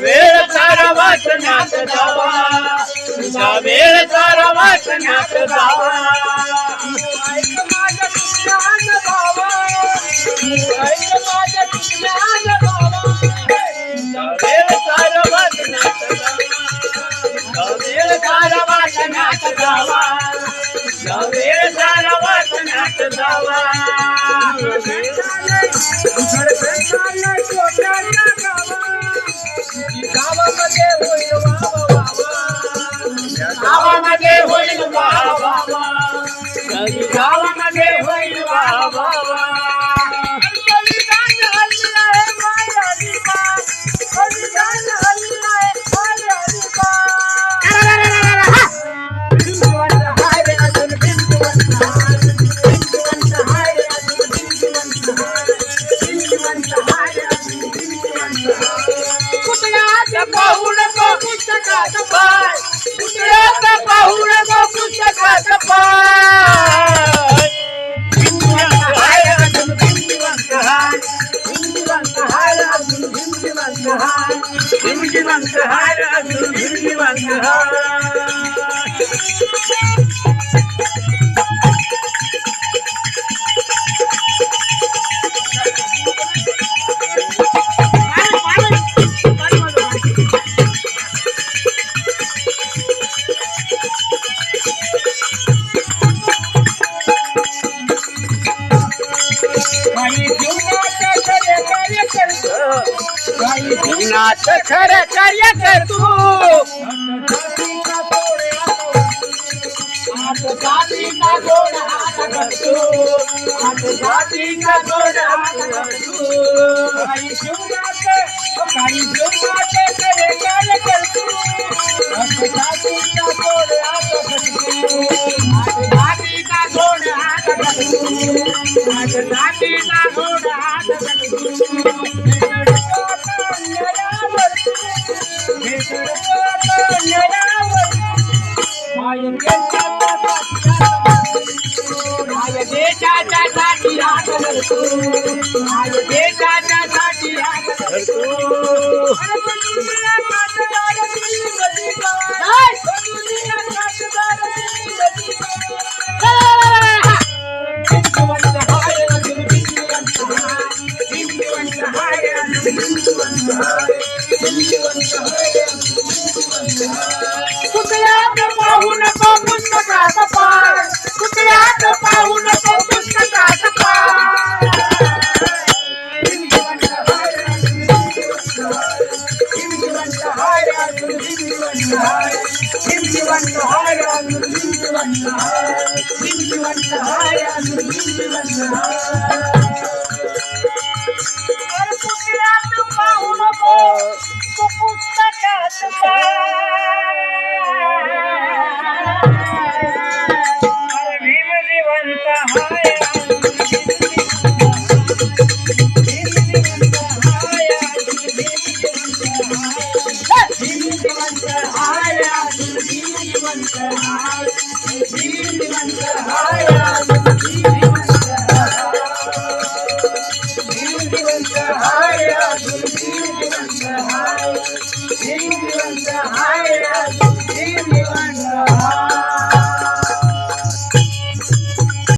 वेळ सारा वाचण्यात जावा, वेळ सारा वाचण्यात जावा. वेळ सारा वाचण्यात जावा, वेळ सारा वाचण्यात जावा, वेळ सारा वाचण्यात जावा. गावामध्ये होईल गावामध्ये होईल गावामध्ये होईल जीवनात खरं कार्य कर तू. जातीचा गोड हात करतो, जातीचा गोड हात करतो. काही जीवनात खरे कार्य करतो, जातीचा गोड हात करतो, जातीचा गोड हात करतो, जातीचा गोड हात करतो. देशाच्या साठी हात धरतो, देशाच्या साठी हात धरतो. कुठल्यात पाहू नको पुस्तकात पाय, कुठल्यात पाहू नको पुस्तकात पाय. कुठल्यात पाहू नको पुस्तकात पाय. भीम जिवंत हाय, भीम जिवंत हाय, भीम जिवंत हाय, भीम जिवंत हाय, भीम जिवंत हाय, भीम जिवंत हाय, भीम जिवंत हाय, भीम जिवंत हाय.